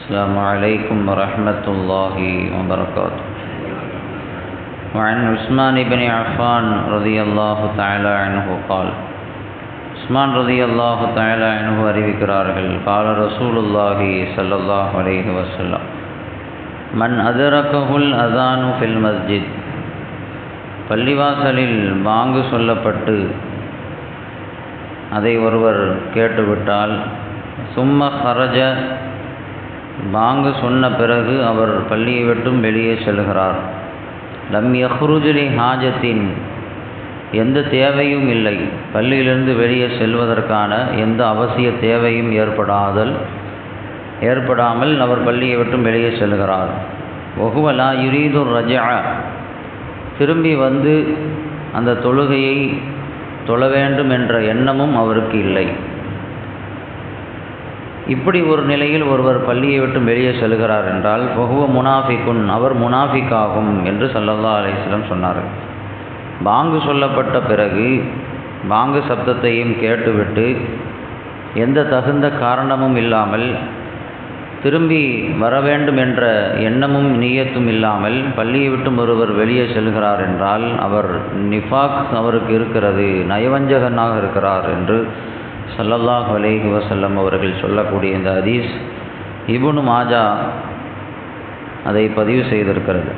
السلام عليكم ورحمة الله وبركاته. وعن عثمان بن عفان رضي الله تعالى عنه قال عثمان رضي الله تعالى عنه அறிவிக்கிறார்கள் قال رسول الله صلى الله عليه وسلم من أدركه الأذان في المسجد பள்ளிவாசலில் பாங்கு சொல்லப்பட்டு அதை ஒருவர் கேட்டுவிட்டால் சும்ம ஹரஜ பாங்கு சொன்ன பிறகு அவர் பள்ளியை விட்டும் வெளியே செல்கிறார். லம் யஹ்ருஜ் ஹாஜத்தின் எந்த தேவையும் இல்லை, பள்ளியிலிருந்து வெளியே செல்வதற்கான எந்த அவசிய தேவையும் ஏற்படாமல் அவர் பள்ளியை விட்டும் வெளியே செல்கிறார். வஹுவ லா யுரீது ரஜஅ திரும்பி வந்து அந்த தொழுகையை தொழ வேண்டும் என்ற எண்ணமும் அவருக்கு இல்லை. இப்படி ஒரு நிலையில் ஒருவர் பள்ளியை விட்டு வெளியே செல்கிறார் என்றால் வஹுவ முனாஃபிகுன் அவர் முனாஃபிகாகும் என்று ஸல்லல்லாஹு அலைஹி வஸல்லம் சொன்னார்கள். பாங்கு சொல்லப்பட்ட பிறகு பாங்கு சப்தத்தையும் கேட்டுவிட்டு எந்த தகுந்த காரணமும் இல்லாமல் திரும்பி வர வேண்டும் என்ற எண்ணமும் நியத்தும் இல்லாமல் பள்ளியை விட்டும் ஒருவர் வெளியே செல்கிறார் என்றால் அவர் நிஃபாக் அவருக்கு இருக்கிறது, நயவஞ்சகனாக இருக்கிறார் என்று ஸல்லல்லாஹு அலைஹி வஸல்லம் அவர்கள் சொல்லக்கூடிய இந்த ஹதீஸ் இப்னு மாஜா அதை பதிவு செய்திருக்கிறது.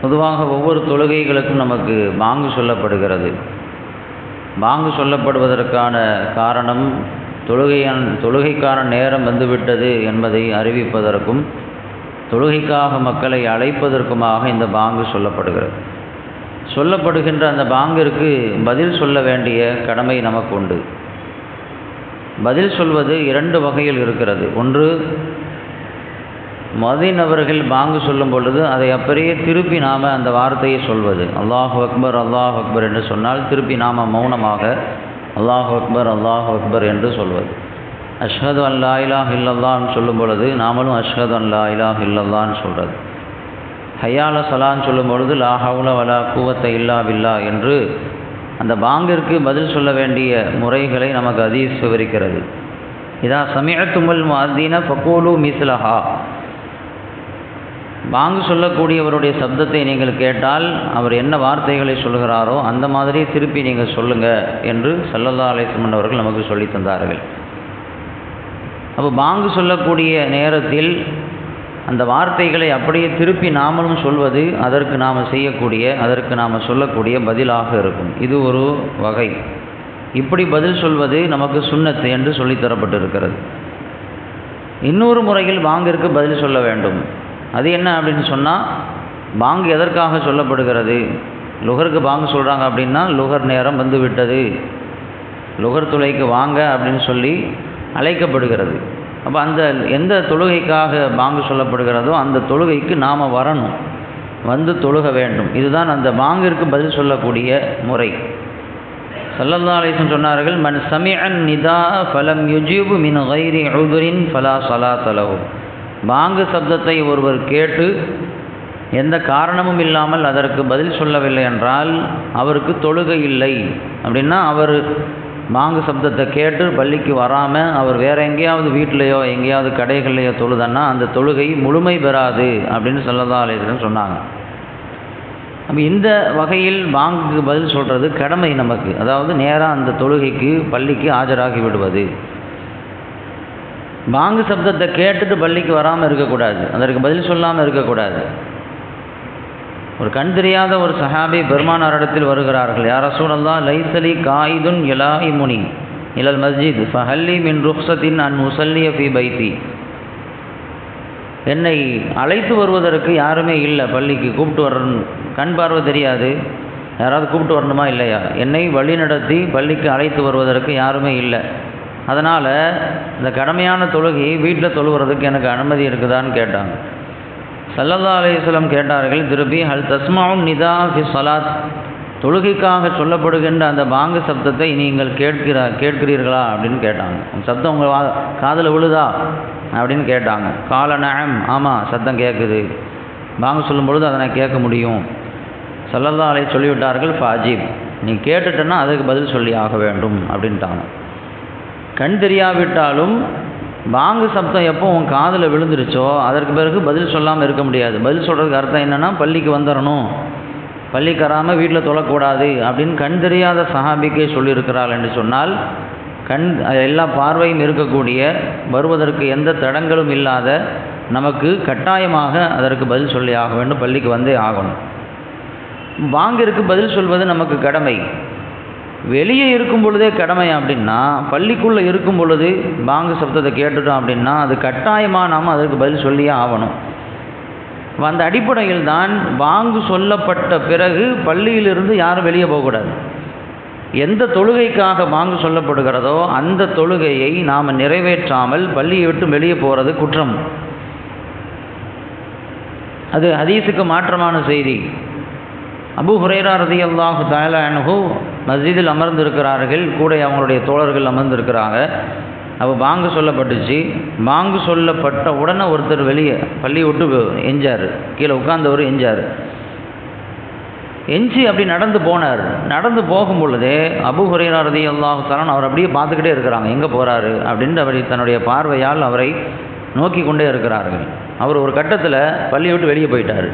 பொதுவாக ஒவ்வொரு தொழுகைகளுக்கும் நமக்கு பாங்கு சொல்லப்படுகிறது. பாங்கு சொல்லப்படுவதற்கான காரணம் தொழுகைக்கான நேரம் வந்துவிட்டது என்பதை அறிவிப்பதற்கும் தொழுகைக்காக மக்களை அழைப்பதற்குமாக இந்த பாங்கு சொல்லப்படுகிறது. சொல்லப்படுகின்ற அந்த பாங்கிற்கு பதில் சொல்ல வேண்டிய கடமை நமக்கு உண்டு. பதில் சொல்வது இரண்டு வகையில் இருக்கிறது. ஒன்று, முஅத்தின் அவர்கள் பாங்கு சொல்லும் பொழுது அதை அப்படியே திருப்பி நாம் அந்த வார்த்தையை சொல்வது. அல்லாஹு அக்பர் அல்லாஹு அக்பர் என்று சொன்னால் திருப்பி நாம் மௌனமாக அல்லாஹு அக்பர் அல்லாஹு அக்பர் என்று சொல்வது. அஷ்ஹது அன் லா இலாஹ இல்லல்லாஹ்னு சொல்லும் பொழுது நாமளும் அஷ்ஹது அன் லா இலாஹ இல்லல்லாஹ்னு சொல்கிறது. ஹய்யால ஸலான்னு சொல்லும் பொழுது லா ஹவுல வலா குவத்த இல்லா பில்லா என்று அந்த பாங்கிற்கு பதில் சொல்ல வேண்டிய முறைகளை நமக்கு ஹதீஸ் விவரிக்கிறது. இதா சமிஅத்துமுல் முஅத்தின ஃபகூலு மிஸ்லஹா பாங்கு சொல்லக்கூடியவருடைய சப்தத்தை நீங்கள் கேட்டால் அவர் என்ன வார்த்தைகளை சொல்கிறாரோ அந்த மாதிரி திருப்பி நீங்கள் சொல்லுங்கள் என்று ஸல்லல்லாஹு அலைஹி வஸல்லம் அவர்கள் நமக்கு சொல்லி தந்தார்கள். அப்போ பாங்கு சொல்லக்கூடிய நேரத்தில் அந்த வார்த்தைகளை அப்படியே திருப்பி நாமளும் சொல்வது அதற்கு நாம் சொல்லக்கூடிய பதிலாக இருக்கும். இது ஒரு வகை. இப்படி பதில் சொல்வது நமக்கு சுன்னத்து என்று சொல்லித்தரப்பட்டிருக்கிறது. இன்னொரு முறையில் பாங்கிற்கு பதில் சொல்ல வேண்டும். அது என்ன அப்படின்னு சொன்னால், பாங்கு எதற்காக சொல்லப்படுகிறது? லுகருக்கு பாங்கு சொல்கிறாங்க அப்படின்னா லுகர் நேரம் வந்து விட்டது, லுகர் தொழுகைக்கு வாங்க அப்படின்னு சொல்லி அழைக்கப்படுகிறது. அப்போ அந்த எந்த தொழுகைக்காக பாங்கு சொல்லப்படுகிறதோ அந்த தொழுகைக்கு நாம் வரணும், வந்து தொழுக வேண்டும். இதுதான் அந்த பாங்கிற்கு பதில் சொல்லக்கூடிய முறை. ஸல்லல்லாஹு அலைஹி வஸல்லம் சொன்னார்கள், மன் சமிஅன் நிதா ஃபலம் யுஜிபு மின் கைரி உதுரின் ஃபலா ஸலாத லஹு பாங்கு சப்தத்தை ஒருவர் கேட்டு எந்த காரணமும் இல்லாமல் அதற்கு பதில் சொல்லவில்லை என்றால் அவருக்கு தொழுகை இல்லை. அப்படின்னா அவர் பாங்கு சப்தத்தை கேட்டு பள்ளிக்கு வராமல் அவர் வேறு எங்கேயாவது வீட்டிலையோ எங்கேயாவது கடைகள்லையோ தொழுதன்னா அந்த தொழுகை முழுமை பெறாது அப்படின்னு ஸல்லல்லாஹு அலைஹி வஸல்லம் சொன்னாங்க. அப்போ இந்த வகையில் பாங்குக்கு பதில் சொல்கிறது கடமை நமக்கு. அதாவது நேராக அந்த தொழுகைக்கு பள்ளிக்கு ஆஜராகி விடுவது. பாங்கு சப்தத்தை கேட்டுட்டு பள்ளிக்கு வராமல் இருக்கக்கூடாது, அதற்கு பதில் சொல்லாமல் இருக்கக்கூடாது. ஒரு கண் தெரியாத ஒரு சஹாபி பெருமானாரிடத்தில் வருகிறார்கள். யா ரசூலல்லாஹ் லைஸலி காயிதுன் யலாஇமுனி இலல் மஸ்ஜித் ஃபஹல்லி மின் ருக்ஸத்தின் அன் உஸல்லிய ஃபீ பைத்தி என்னை அழைத்து வருவதற்கு யாருமே இல்லை, பள்ளிக்கு கூப்பிட்டு வரணும், கண் பார்வை தெரியாது, யாராவது கூப்பிட்டு வரணுமா இல்லையா, என்னை வழிநடத்தி பள்ளிக்கு அழைத்து வருவதற்கு யாருமே இல்லை, அதனால் இந்த கடமையான தொழுகையை வீட்டில் தொழுகிறதுக்கு எனக்கு அனுமதி இருக்குதான்னு கேட்டாங்க. ஸல்லல்லாஹு அலைஹி வஸல்லம் கேட்டார்கள் திருப்பி, ஹல் தஸ்மஉன் நிதா ஃபி ஸலாத் தொழுகைக்காக சொல்லப்படுகின்ற அந்த பாங்கு சப்தத்தை நீங்கள் கேட்கிறீர்களா அப்படின்னு கேட்டாங்க. அந்த சப்தம் உங்கள் காதில் விழுதா அப்படின்னு கேட்டாங்க. கால நஅம் ஆமாம் சத்தம் கேட்குது, பாங்கு சொல்லும் பொழுது அதை நான் கேட்க முடியும். ஸல்லல்லாஹு அலைஹி சொல்லிவிட்டார்கள், ஃபாஜிப் நீ கேட்டுட்டேன்னா அதுக்கு பதில் சொல்லி ஆக வேண்டும் அப்படின்ட்டாங்க. கண் தெரியாவிட்டாலும் பாங்கு சப்தம் எப்போ உன் காதில் விழுந்துருச்சோ அதற்கு பிறகு பதில் சொல்லாமல் இருக்க முடியாது. பதில் சொல்கிறதுக்கு அர்த்தம் என்னென்னா பள்ளிக்கு வந்துடணும், பள்ளிக்கு வராமல் வீட்டில் தொழக்கூடாது அப்படின்னு கண் தெரியாத சஹாபிக்கே சொல்லியிருக்கிறாள் என்று சொன்னால், எல்லா பார்வையும் இருக்கக்கூடிய, வருவதற்கு எந்த தடங்களும் இல்லாத நமக்கு கட்டாயமாக அதற்கு பதில் சொல்லி ஆக வேண்டும், பள்ளிக்கு வந்தே ஆகணும். பாங்கிற்கு பதில் சொல்வது நமக்கு கடமை. வெளியே இருக்கும் பொழுதே கடமை அப்படின்னா, பள்ளிக்குள்ளே இருக்கும் பொழுது பாங்கு சப்தத்தை கேட்டுட்டோம் அப்படின்னா அது கட்டாயமாக நாம் அதற்கு பதில் சொல்லியே ஆகணும். அந்த அடிப்படையில் தான் பாங்கு சொல்லப்பட்ட பிறகு பள்ளியிலிருந்து யாரும் வெளியே போகக்கூடாது. எந்த தொழுகைக்காக பாங்கு சொல்லப்படுகிறதோ அந்த தொழுகையை நாம் நிறைவேற்றாமல் பள்ளியை விட்டு வெளியே போகிறது குற்றம். அது ஹதீஸுக்கு மாற்றமான செய்தி. அபூ ஹுரைரா ரலியல்லாஹு தஆலா அன்ஹு மஸ்ஜிதில் அமர்ந்திருக்கிறார்கள், கூட அவங்களுடைய தோழர்கள் அமர்ந்திருக்கிறாங்க. அப்போ பாங்கு சொல்லப்பட்டுச்சு. பாங்கு சொல்லப்பட்ட உடனே ஒருத்தர் வெளியே பள்ளியை விட்டு எஞ்சார், கீழே உட்கார்ந்தவர் எஞ்சார். எஞ்சி அப்படி நடந்து போனார். நடந்து போகும் பொழுதே அபூ ஹுரைரா ரலியல்லாஹு தஆலா அவர் அப்படியே பார்த்துக்கிட்டே இருக்கிறாங்க, எங்கே போகிறாரு அப்படின்ட்டு அவர் தன்னுடைய பார்வையால் அவரை நோக்கி கொண்டே இருக்கிறார்கள். அவர் ஒரு கட்டத்தில் பள்ளியை விட்டு வெளியே போயிட்டார்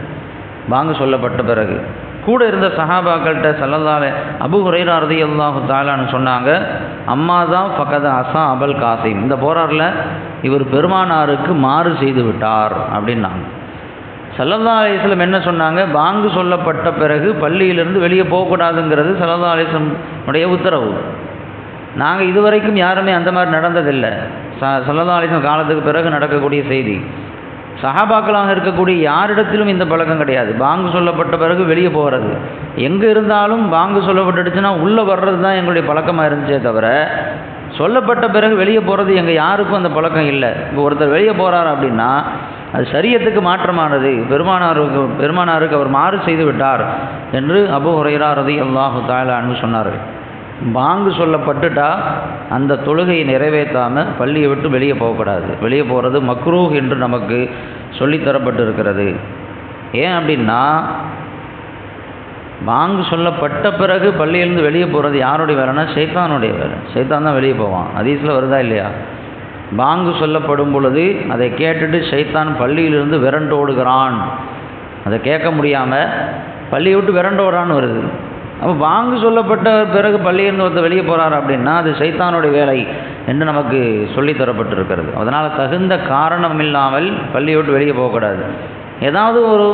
பாங்கு சொல்லப்பட்ட பிறகு. கூட இருந்த சஹாபாக்கள்கிட்ட ஸல்லல்லாஹு அபூ ஹுரைரா ரலியல்லாஹு தஆலான்னு சொன்னாங்க, அம்மா தான் ஃபகத அஸா அபுல் காசிம், இந்த போராரில் இவர் பெருமானாருக்கு மாறு செய்து விட்டார் அப்படின்னாங்க. ஸல்லல்லாஹு அலைஹி வஸல்லம் என்ன சொன்னாங்க, பாங்கு சொல்லப்பட்ட பிறகு பள்ளியிலிருந்து வெளியே போகக்கூடாதுங்கிறது ஸல்லல்லாஹு அலைஹி வஸல்லம் உடைய உத்தரவு. நாங்கள் இதுவரைக்கும் யாருமே அந்த மாதிரி நடந்ததில்லை. ஸல்லல்லாஹு அலைஹி வஸல்லம் காலத்துக்கு பிறகு நடக்கக்கூடிய செய்தி. சஹாபாக்களாக இருக்கக்கூடிய யாரிடத்திலும் இந்த பழக்கம் கிடையாது. பாங்கு சொல்லப்பட்ட பிறகு வெளியே போகிறது, எங்கே இருந்தாலும் பாங்கு சொல்லப்பட்டுடுச்சுன்னா உள்ளே வர்றது தான் எங்களுடைய பழக்கமாக இருந்துச்சே தவிர, சொல்லப்பட்ட பிறகு வெளியே போகிறது எங்கள் யாருக்கும் அந்த பழக்கம் இல்லை. இப்போ ஒருத்தர் வெளியே போகிறார் அப்படின்னா அது ஷரியத்துக்கு மாற்றமானது, பெருமானாருக்கு அவர் மாறு செய்து விட்டார் என்று அபூ ஹுரைரா ரலியல்லாஹு தஆலா அன்ஹு சொன்னார்கள். பாங்கு சொல்லப்பட்டுட்டா அந்த தொழுகையை நிறைவேற்றாமல் பள்ளியை விட்டு வெளியே போகக்கூடாது. வெளியே போகிறது மக்ரூஹ் என்று நமக்கு சொல்லித்தரப்பட்டு இருக்கிறது. ஏன் அப்படின்னா, பாங்கு சொல்லப்பட்ட பிறகு பள்ளியிலிருந்து வெளியே போகிறது யாருடைய வேலைன்னா ஷைத்தானுடைய வேலை. ஷைத்தான் தான் வெளியே போவான். ஹதீஸில் வருதா இல்லையா? பாங்கு சொல்லப்படும் பொழுது அதை கேட்டுட்டு ஷைத்தான் பள்ளியிலிருந்து விரண்டோடுகிறான். அதை கேட்க முடியாமல் பள்ளியை விட்டு விரண்டோடுறான்னு வருது. அப்போ பாங்கு சொல்லப்பட்ட பிறகு பள்ளியிலிருந்து ஒருத்தர் வெளியே போகிறார் அப்படின்னா அது ஷைத்தானுடைய வேலை என்று நமக்கு சொல்லித்தரப்பட்டிருக்கிறது. அதனால் தகுந்த காரணம் இல்லாமல் பள்ளியை விட்டு வெளியே போகக்கூடாது. ஏதாவது ஒரு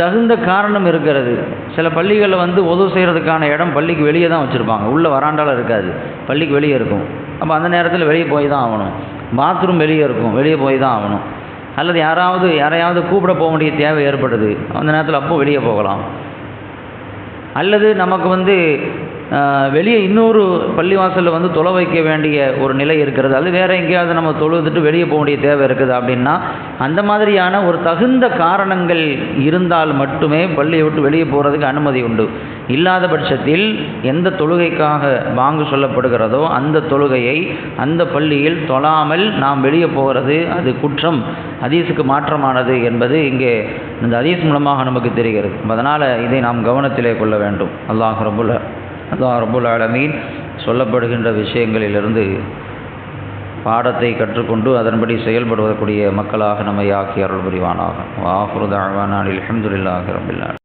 தகுந்த காரணம் இருக்கிறது. சில பள்ளிகளில் ஒது செய்கிறதுக்கான இடம் பள்ளிக்கு வெளியே தான் வச்சுருப்பாங்க, உள்ளே வராண்டால இருக்காது, பள்ளிக்கு வெளியே இருக்கும். அப்போ அந்த நேரத்தில் வெளியே போய் தான் ஆகணும். பாத்ரூம் வெளியே இருக்கும், வெளியே போய் தான் ஆகணும். அல்லது யாரையாவது கூப்பிட போக வேண்டிய தேவை ஏற்படுது, அந்த நேரத்தில் அப்போ வெளியே போகலாம். அல்லது நமக்கு வெளியே இன்னொரு பள்ளிவாசலில் தொலை வைக்க வேண்டிய ஒரு நிலை இருக்கிறது, அது வேறு எங்கேயாவது நம்ம தொழுதுட்டு வெளியே போக வேண்டிய தேவை இருக்குது அப்படின்னா அந்த மாதிரியான ஒரு தகுந்த காரணங்கள் இருந்தால் மட்டுமே பள்ளியை விட்டு வெளியே போகிறதுக்கு அனுமதி உண்டு. இல்லாத பட்சத்தில் எந்த தொழுகைக்காக பாங்கு சொல்லப்படுகிறதோ அந்த தொழுகையை அந்த பள்ளியில் தொழாமல் நாம் வெளியே போகிறது அது குற்றம், ஹதீஸுக்கு மாற்றமானது என்பது இங்கே இந்த ஹதீஸ் மூலமாக நமக்கு தெரிகிறது. அதனால் இதை நாம் கவனத்திலே கொள்ள வேண்டும். அல்லாஹ் ரப்புல் ஆலமீன் சொல்லப்படுகின்ற விஷயங்களிலிருந்து பாடத்தை கற்றுக்கொண்டு அதன்படி செயல்படுவதற்குரிய மக்களாக நம்மை ஆக்கி அருள் புரிவானாக. வ ஆகிரு தஅவானா அல்ஹம்துலில்லாஹி ரப்பில் ஆலமீன்.